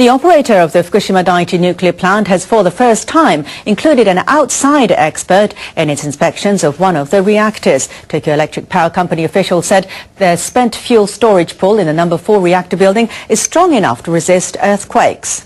The operator of the Fukushima Daiichi nuclear plant has for the first time included an outside expert in its inspections of one of the reactors. Tokyo Electric Power Company officials said the spent fuel storage pool in the number 4 reactor building is strong enough to resist earthquakes.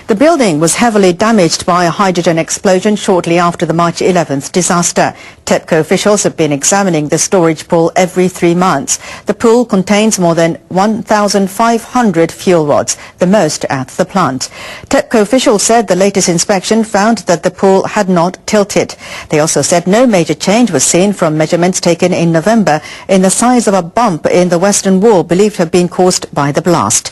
The building was heavily damaged by a hydrogen explosion shortly after the March 11th disaster. TEPCO officials have been examining the storage pool every 3 months. The pool contains more than 1,500 fuel rods, the most at the plant. TEPCO officials said the latest inspection found that the pool had not tilted. They also said no major change was seen from measurements taken in November in the size of a bump in the western wall believed to have been caused by the blast.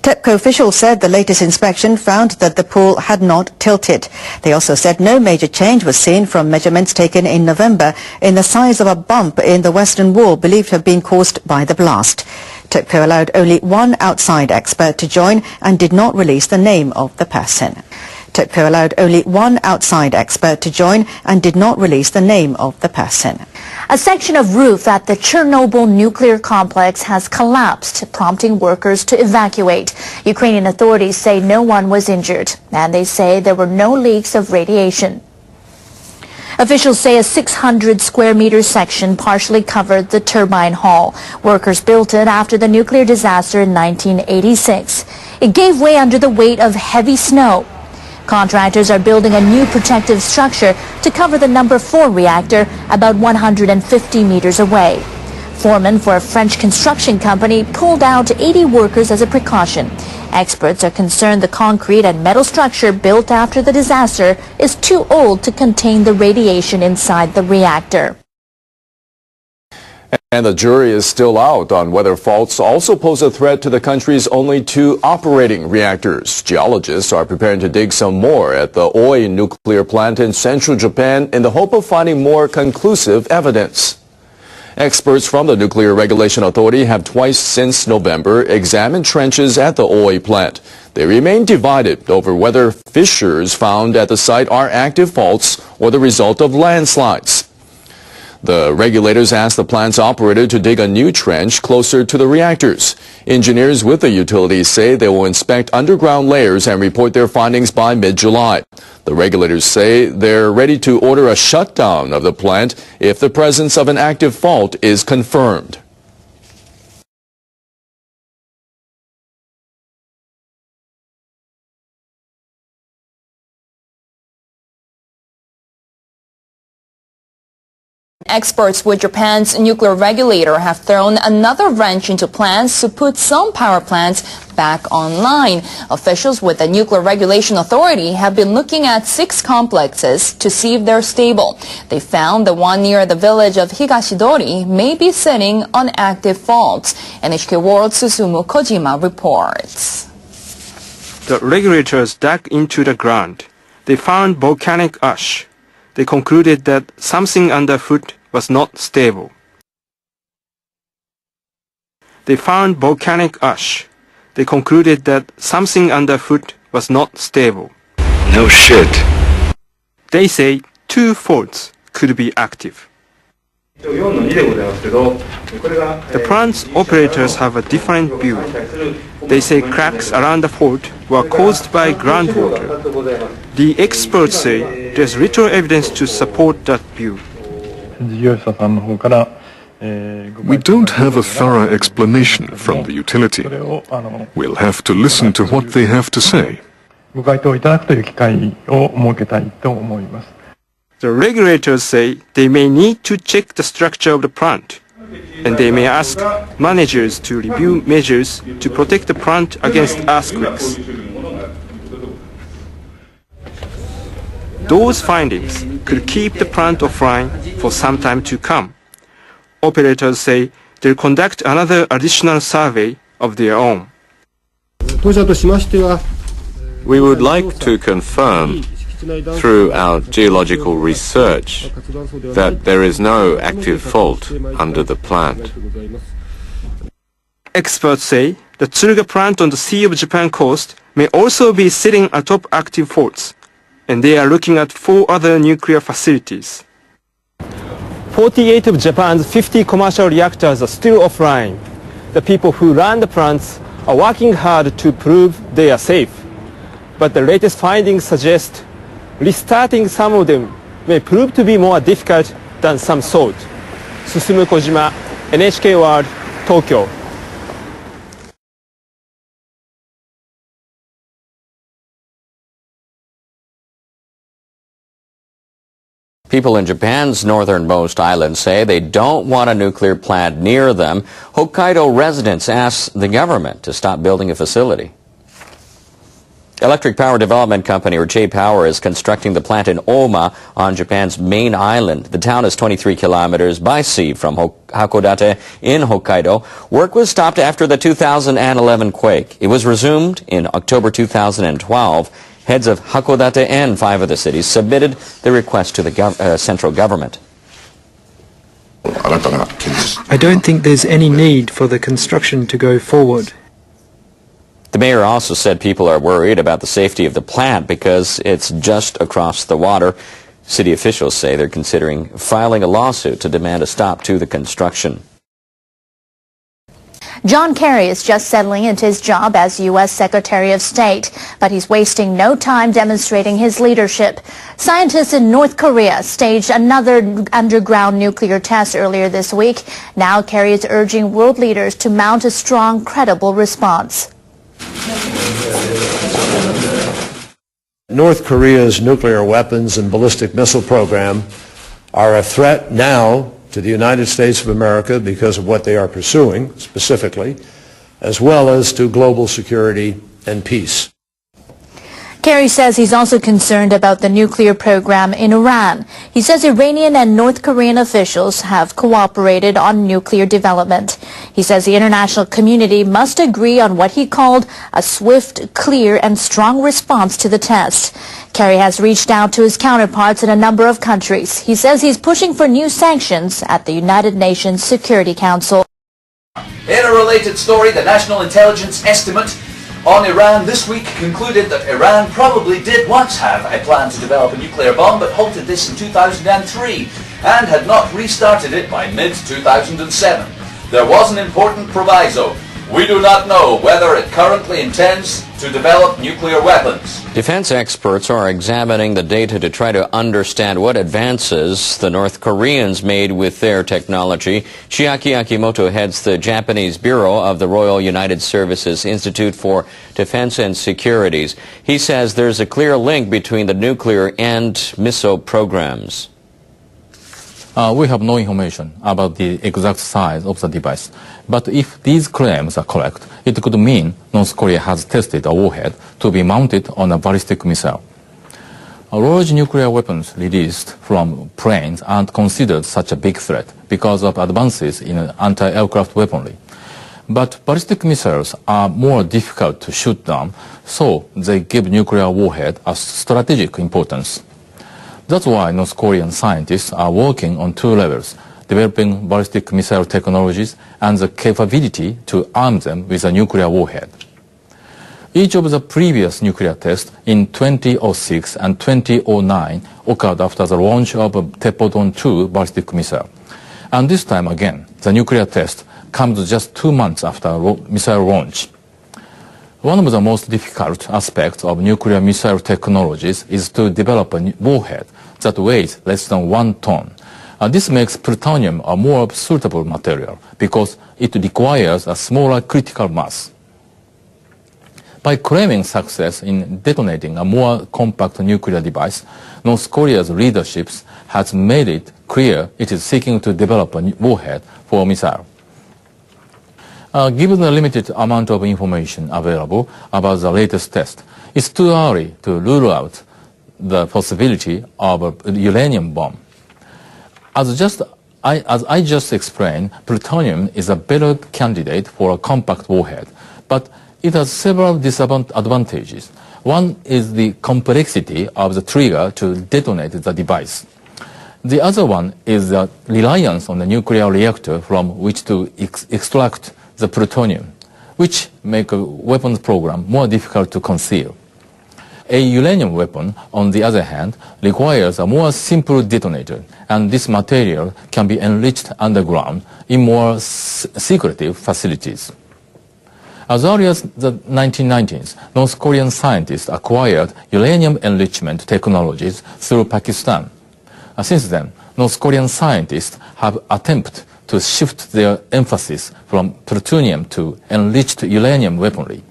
TEPCO officials said the latest inspection found that the pool had not tilted. They also said no major change was seen from measurements taken in November in the size of a bump in the western wall believed to have been caused by the blast. TEPCO allowed only one outside expert to join and did not release the name of the person. TEPCO allowed only one outside expert to join and did not release the name of the person. A section of roof at the Chernobyl nuclear complex has collapsed, prompting workers to evacuate. Ukrainian authorities say no one was injured, and they say there were no leaks of radiation. Officials say a 600 square meter section partially covered the turbine hall. Workers built it after the nuclear disaster in 1986. It gave way under the weight of heavy snow. Contractors are building a new protective structure to cover the number 4 reactor about 150 meters away. Foremen for a French construction company pulled out 80 workers as a precaution. Experts are concerned the concrete and metal structure built after the disaster is too old to contain the radiation inside the reactor. And the jury is still out on whether faults also pose a threat to the country's only 2 operating reactors. Geologists are preparing to dig some more at the Ohi Nuclear plant in central Japan in the hope of finding more conclusive evidence. Experts from the Nuclear Regulation Authority have twice since November examined trenches at the Ohi plant. They remain divided over whether fissures found at the site are active faults or the result of landslides. The regulators asked the plant's operator to dig a new trench closer to the reactors. Engineers with the utilities say they will inspect underground layers and report their findings by mid-July. The regulators say they're ready to order a shutdown of the plant if the presence of an active fault is confirmed. Experts with Japan's nuclear regulator have thrown another wrench into plans to put some power plants back online. Officials with the Nuclear Regulation Authority have been looking at 6 complexes to see if they're stable. They found the one near the village of Higashidori may be sitting on active faults. NHK World's Susumu Kojima reports. The regulators dug into the ground. They found volcanic ash. They concluded that something underfoot was not stable. They found volcanic ash. They concluded that something underfoot was not stable. No shit. They say 2 faults could be active. The plant's operators have a different view. They say cracks around the fault were caused by groundwater. The experts say there's little evidence to support that view. We don't have a thorough explanation from the utility. We'll have to listen to what they have to say. The regulators say they may need to check the structure of the plant, and they may ask managers to review measures to protect the plant against earthquakes. Those findings could keep the plant offline for some time to come. Operators say they'll conduct another additional survey of their own. We would like to confirm through our geological research that there is no active fault under the plant. Experts say the Tsuruga plant on the Sea of Japan coast may also be sitting atop active faults, and they are looking at 4 other nuclear facilities. 48 of Japan's 50 commercial reactors are still offline. The people who run the plants are working hard to prove they are safe. But the latest findings suggest restarting some of them may prove to be more difficult than some thought. Susumu Kojima, NHK World, Tokyo. People in Japan's northernmost island say they don't want a nuclear plant near them. Hokkaido residents asked the government to stop building a facility. Electric Power Development Company, or J-Power, is constructing the plant in Oma on Japan's main island. The town is 23 kilometers by sea from Hakodate in Hokkaido. Work was stopped after the 2011 quake. It was resumed in October 2012. Heads of Hakodate and 5 of the cities submitted the request to the central government. I don't think there's any need for the construction to go forward. The mayor also said people are worried about the safety of the plant because it's just across the water. City officials say they're considering filing a lawsuit to demand a stop to the construction. John Kerry is just settling into his job as U.S. Secretary of State, but he's wasting no time demonstrating his leadership. Scientists in North Korea staged another underground nuclear test earlier this week. Now Kerry is urging world leaders to mount a strong, credible response. North Korea's nuclear weapons and ballistic missile program are a threat now to the United States of America because of what they are pursuing specifically, as well as to global security and peace. Kerry says he's also concerned about the nuclear program in Iran. He says Iranian and North Korean officials have cooperated on nuclear development. He says the international community must agree on what he called a swift, clear, and strong response to the test. Kerry has reached out to his counterparts in a number of countries. He says he's pushing for new sanctions at the United Nations Security Council. In a related story, the National Intelligence Estimate on Iran this week concluded that Iran probably did once have a plan to develop a nuclear bomb, but halted this in 2003 and had not restarted it by mid-2007. There was an important proviso. We do not know whether it currently intends to develop nuclear weapons. Defense experts are examining the data to try to understand what advances the North Koreans made with their technology. Chiaki Akimoto heads the Japanese Bureau of the Royal United Services Institute for Defense and Securities. He says there's a clear link between the nuclear and missile programs. We have no information about the exact size of the device. But if these claims are correct, it could mean North Korea has tested a warhead to be mounted on a ballistic missile. Large nuclear weapons released from planes aren't considered such a big threat because of advances in anti-aircraft weaponry. But ballistic missiles are more difficult to shoot down, so they give nuclear warhead a strategic importance. That's why North Korean scientists are working on 2 levels, developing ballistic missile technologies and the capability to arm them with a nuclear warhead. Each of the previous nuclear tests in 2006 and 2009 occurred after the launch of a TEPCO ballistic missile. And this time again, the nuclear test comes just 2 months after missile launch. One of the most difficult aspects of nuclear missile technologies is to develop a warhead that weighs less than 1 ton. This makes plutonium a more suitable material because it requires a smaller critical mass. By claiming success in detonating a more compact nuclear device, North Korea's leadership has made it clear it is seeking to develop a warhead for a missile. Given the limited amount of information available about the latest test, it's too early to rule out the possibility of a uranium bomb. As I just explained, plutonium is a better candidate for a compact warhead, but it has several disadvantages. One is the complexity of the trigger to detonate the device. The other one is the reliance on the nuclear reactor from which to extract the plutonium, which make a weapons program more difficult to conceal. A uranium weapon, on the other hand, requires a more simple detonator, and this material can be enriched underground in more secretive facilities. As early as the 1990s, North Korean scientists acquired uranium enrichment technologies through Pakistan. Since then, North Korean scientists have attempted to shift their emphasis from plutonium to enriched uranium weaponry.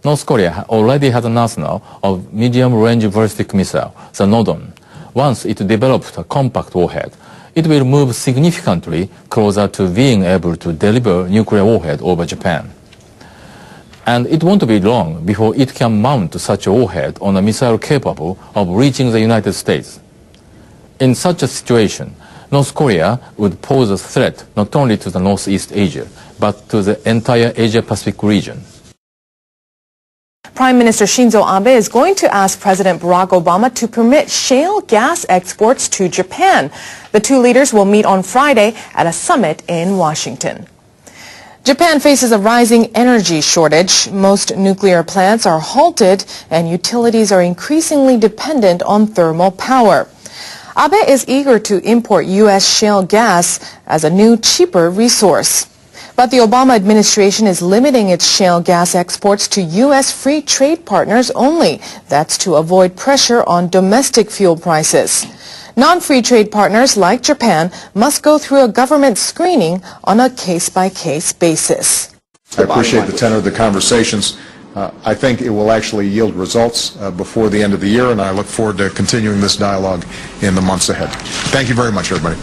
North Korea already has an arsenal of medium-range ballistic missile, the Nodon. Once it develops a compact warhead, it will move significantly closer to being able to deliver nuclear warhead over Japan. And it won't be long before it can mount such a warhead on a missile capable of reaching the United States. In such a situation, North Korea would pose a threat not only to the Northeast Asia, but to the entire Asia-Pacific region. Prime Minister Shinzo Abe is going to ask President Barack Obama to permit shale gas exports to Japan. The two leaders will meet on Friday at a summit in Washington. Japan faces a rising energy shortage. Most nuclear plants are halted and utilities are increasingly dependent on thermal power. Abe is eager to import U.S. shale gas as a new, cheaper resource. But the Obama administration is limiting its shale gas exports to U.S. free trade partners only. That's to avoid pressure on domestic fuel prices. Non-free trade partners like Japan must go through a government screening on a case-by-case basis. I appreciate the tenor of the conversations. I think it will actually yield results before the end of the year, and I look forward to continuing this dialogue in the months ahead. Thank you very much, everybody.